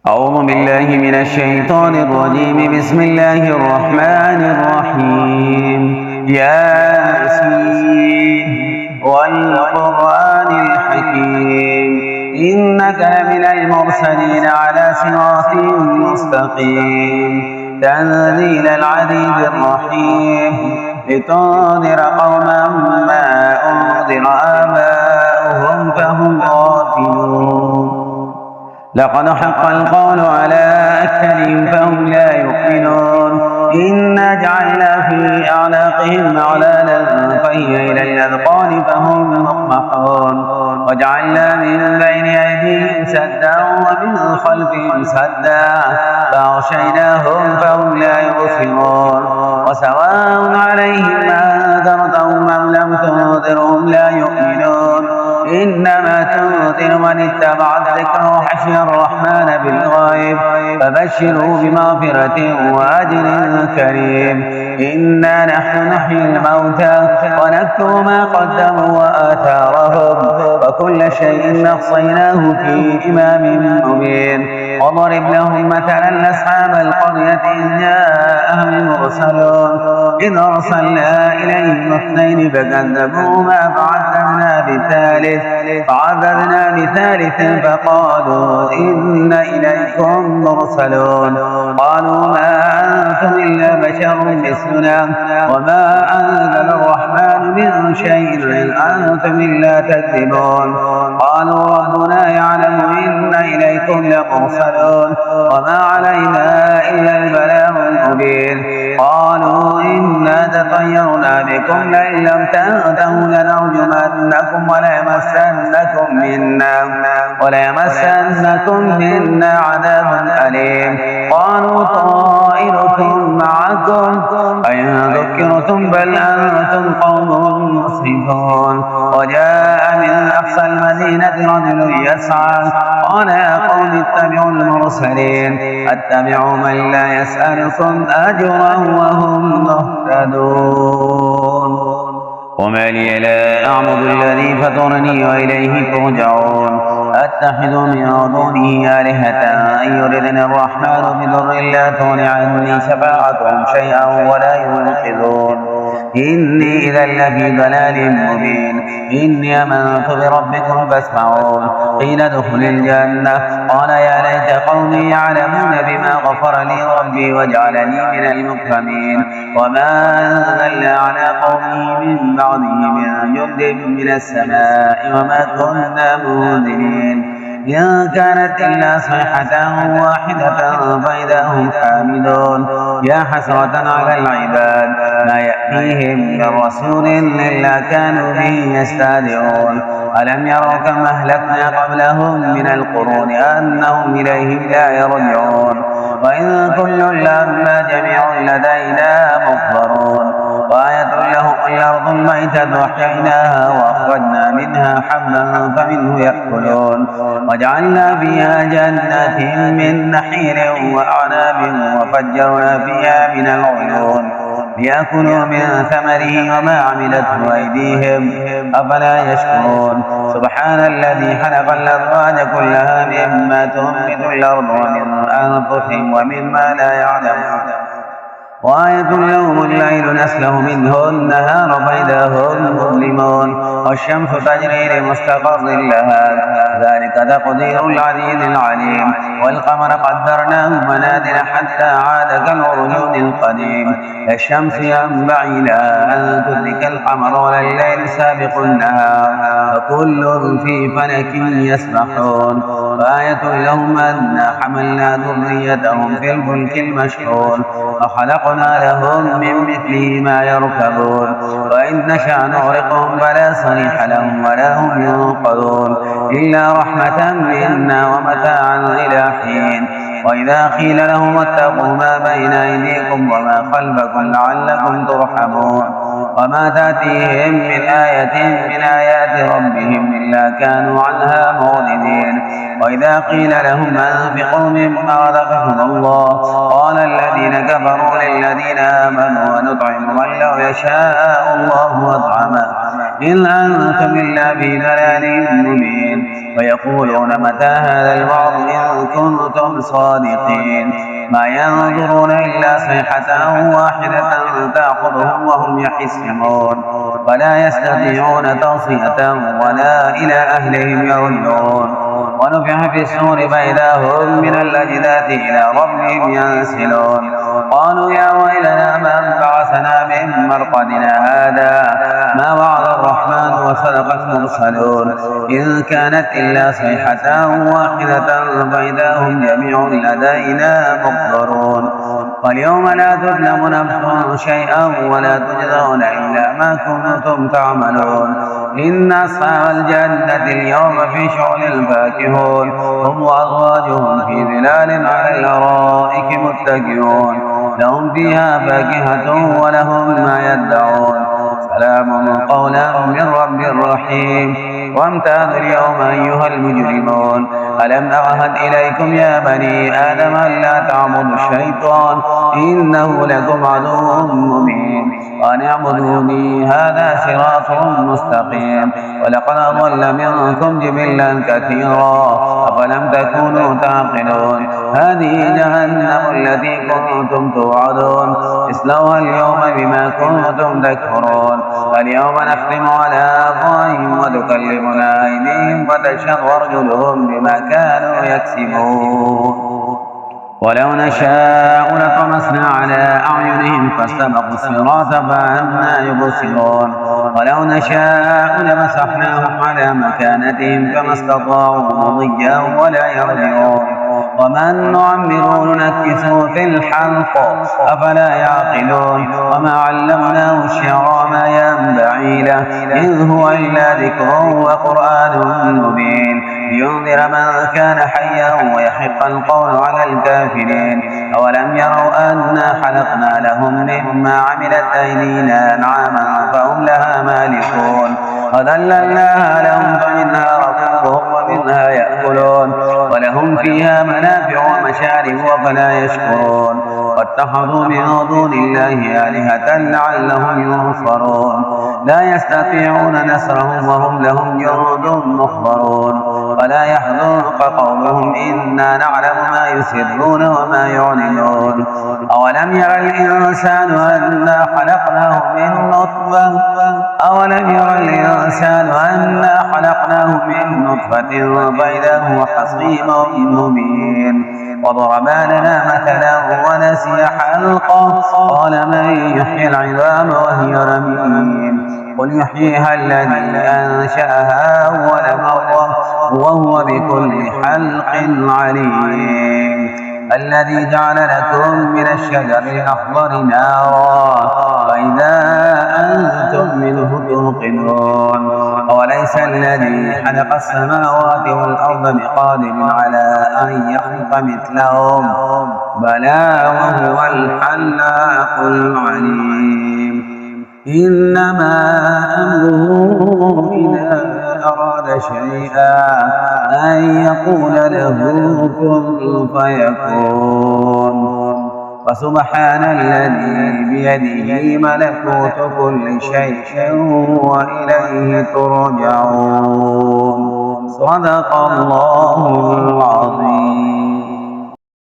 أعوذ بالله من الشيطان الرجيم. بسم الله الرحمن الرحيم. ياسين والقرآن الحكيم إنك لمن المرسلين على صراط مستقيم تنزيل العزيز الرحيم لتنذر قوما ما أنذر آباؤهم فهم غافلون. لقد حق القول على أكثرهم فهم لا يؤمنون. إنا جعلنا في أعناقهم أغلالا فهي إلى الأذقان فهم مقمحون. وجعلنا من بين أيديهم سدا ومن خلفهم سدا فأغشيناهم فهم لا يبصرون. وسواء عليهم أنذرتهم أم لم تنذرهم لا يؤمنون. إنما تنذر من اتبع الذكر وخشي الرحمن بالغيب فبشره بمغفرة وأجر كريم. إنا نحن نحيي الموتى ونكتب ما قدموا وآثارهم وكل شيء أحصيناه في إمام مبين. واضرب لهم مثلا أصحاب القرية إذ جاءهم المرسلون إذ أرسلنا إليهم اثنين فكذبوهما فعذبنا بثالث فقالوا إن إليكم مرسلون. قالوا ما أنتم إلا بشر مثلنا وما أنزل الرحمن من شيء إن أنتم إلا تكذبون. قالوا ربنا يعلم إن إليكم لمرسلون وما علينا إلا البلاغ المبين. قالوا إنا تطيرنا بكم لئن لم تنتهوا لنرجمنكم وليمسنكم منا عذاب أليم. قالوا طائركم معكم أئن ذكرتم بل أنتم قوم مسرفون. وجاء من أقصى المدينة رجل يسعى قال يا قوم اتبعوا المرسلين اتبعوا من لا يسألكم أجرا وهم مهتدون. وما لي لا أعبد الذي فطرني وإليه ترجعون. أتخذ من دونه آلهة أن يردني الرحمن بضر لا تغن عني شفاعتهم شيئا ولا ينقذون. إني إذا لفي ضلال مبين. إني آمنت بربكم فاسمعون. قيل ادخل الجنة قال يا ليت قومي يعلمون بما غفر لي ربي وجعلني من المكرمين. وما أنزلنا على قومه من بعده من جند من السماء وما كنا منزلين. إن كانت إلا صيحة واحدة فإذا هم حامدون. يا حسرة على العباد ما يأتيهم من رسول إلا كانوا به يستهزئون. ألم يروا كم أهلكنا قبلهم من القرون أنهم إليهم لا يرجعون. وإن كل لما جميع لدينا محضرون. وآية لهم الأرض الميتة أحييناها وأخرجنا منها حبا فمنه يأكلون. وجعلنا فيها جنات من نخيل وأعناب وفجرنا فيها من العيون ليأكلوا من ثمره وما عملته أيديهم أفلا يشكرون. سبحان الذي خلق الأزواج كلها مما تنبت الأرض ومن أنفسهم ومما لا يعلمون. وآية لهم الليل نسله منه النهار فإذا هم مظلمون. والشمس تجري لمستقر لها ذلك تقدير العزيز العليم. والقمر قدرناه منازل حتى عاد كالعرجون القديم. الشمس ينبغي لها أن تدرك القمر ولا الليل سابق النهار وكل في فلك يسبحون. وآية لهم أنا حملنا ذريتهم في الفلك المشحون وخلقنا لهم من مثله ما يركبون. وإن نشأ نغرقهم فلا صريح لهم ولا هم ينقذون إلا رحمة منا ومتاعا إلى حين. وإذا قيل لهم اتقوا ما بين أيديكم وما خلفكم لعلكم ترحمون. وما تأتيهم من آية من آيات ربهم إلا كانوا عنها معرضين. وإذا قيل لهم أنفقوا مما رزقكم الله قال الذين كفروا للذين آمنوا ونطعم من لو يشاء الله أطعمه إن أنتم إلا في ضلال مبين ويقولون متى هذا الوعد إن كنتم صادقين ما ينظرون إلا صيحة واحدة تأخذهم وهم يحسمون ولا يستطيعون توصية ولا إلى أهلهم يردون ونفخ في الصور فإذا هم من الأجداث إلى ربهم ينسلون قالوا يا ويلنا من بعثنا من مرقدنا هذا ما وعد الرحمن وصدق المرسلون إن كانت إلا صيحة واحدة فإذا هم جميع لدينا محضرون واليوم لا تظلم نفس شيئا ولا تجزون إلا ما كنتم تعملون إن أصحاب الجنة اليوم في شغل فاكهون هم وأزواجهم في ظلال على الأرائك متكئون لهم فيها فاكهة ولهم ما يدعون سلام قولا من رب رحيم وامتازوا اليوم أيها المجرمون ألم أعهد إليكم يا بني آدم ألا تعبدوا الشيطان إنه لكم عدو مبين وأن اعبدوني هذا صراط مستقيم ولقد أضل منكم جبلا كثيرا أفلم تكونوا تعقلون هذه جهنم التي كنتم توعدون اصلوها اليوم بما كنتم تكفرون اليوم نختم على أفواههم وتكلمنا أيديهم وتشهد أرجلهم بما كانوا يكسبون ولو نشاء لطمسنا على أعينهم فاستبقوا الصراط فأنى يبصرون ولو نشاء لمسحناهم على مكانتهم فما استطاعوا مضيا ولا يرجعون ومن نعمره ننكسه في الحلق أفلا يعقلون وما علمناه الشعر ما ينبغي له إن هو إلا ذكر وقرآن مبين لينذر من كان حيا ويحق القول على الكافرين أولم يروا أنا خلقنا لهم مما عملت أيدينا أنعاما فهم لها مالكون وذللناها لهم فمنها ركوبهم ومنها يأكلون ولهم فيها منافع ومشارب وفلا يشكرون واتخذوا من دون الله آلهة لعلهم ينصرون لا يستطيعون نصرهم وهم لهم جند مخبرون ولا يحزنك قولهم إنا نعلم ما يسرون وما يعلنون أولم ير الإنسان أنا خلقناه من نطفة فإذا هو خصيم مبين وضربا لنا مثلا ونسي خلقه قال من يحيي العظام وهي رميم قل يحييها الذي أنشأها أول مرة وهو بكل خلق عليم الذي جعل لكم من الشجر الأخضر نارا فإذا أنتم منه توقدون أوليس الذي خلق السماوات والأرض بقادر على أن يخلق مثلهم بلى وهو الخلاق العليم إنما أمره إذا أراد شيئا أن يقول له كن فيكون فسبحان الذي بيده ملكوت كل شيء وإليه ترجعون صدق الله العظيم.